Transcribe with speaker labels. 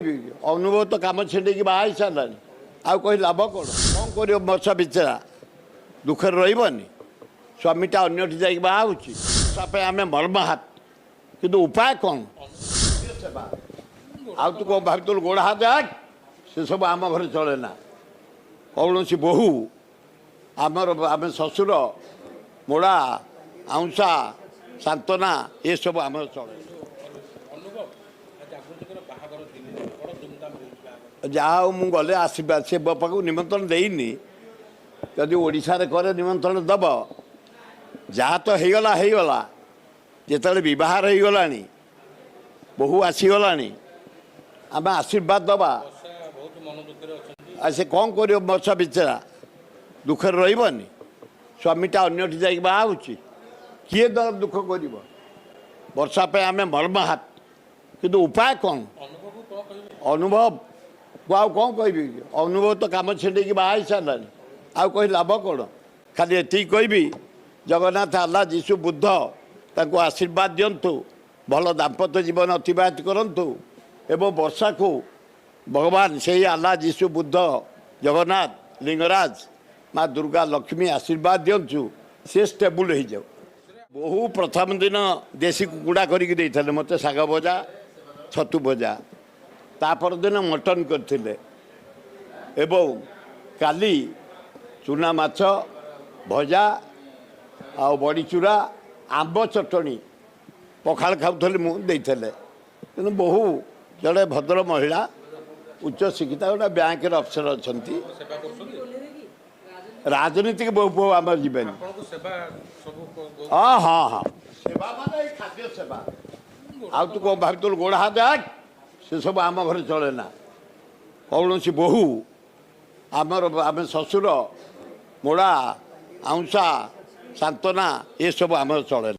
Speaker 1: अनुभव तो कम छेड़ी बाहर सारा आउ कही लाभ कौन कौन कर मर्षा बिचरा दुखर रही स्वामीटा अन्यठी जा बाहर आम मर्म हाथ कि उपाय कौन आउ तू कौन भाव गोड़ हाथ आठ से सब आम घर चले ना कौन सी बोहू आमर आम शशुर मोड़ा आउंसा सांत्वना ये सब आम चले जहाँ मुझे गले आशीर्वाद से बापा को निमंत्रण देनी जदि ओडिशा रे करे निमंत्रण दब जहाँ तो होगला होगला जिते बहार हो गला बहु आसीगला आम आशीर्वाद दबा से कौन कर मर्षा बिचरा दुखर रही स्वामीटा अन्यठी जा बाहर किए दुख कर वर्षा आम मर्म हाथ कि उपाय कौन अनुभव आउ कौन कहि अनुभव तो कम छेड़ी बाहर सारा आउ कही लाभ कौन खाली ये कहि जगन्नाथ आल्ला जीशु बुद्ध ताको आशीर्वाद दिंतु भल दाम्पत्य जीवन अतिबाहित करंतु एवं वर्षा को भगवान से ही आल्ला जीशु बुद्ध जगन्नाथ लिंगराज माँ दुर्गा लक्ष्मी आशीर्वाद दिंचु से स्टेबुल हो जाऊ बहु प्रथम दिन देशी कुकुड़ा करते मत शाग भजा छतु भजा तापर दिन मटन करते एवं काली चूना माछ भजा आ बड़ी चूरा आंब चटणी पखाड़ खाऊली मुझे तेणु बहु जड़े भद्र महिला उच्च शिक्षिता गोटे बैंक अफसर अच्छा राजनीतिक बहु बहु आम जीवन हाँ हाँ हाँ सेवा मान खाद्य सेवा आउ तू कौन भाव गोड़ हाथ आठ से सब आम घर चले ना कौन सी बोहू आमर आम शशुर मोड़ा आउंसा सांत्वना ये सब आम चले।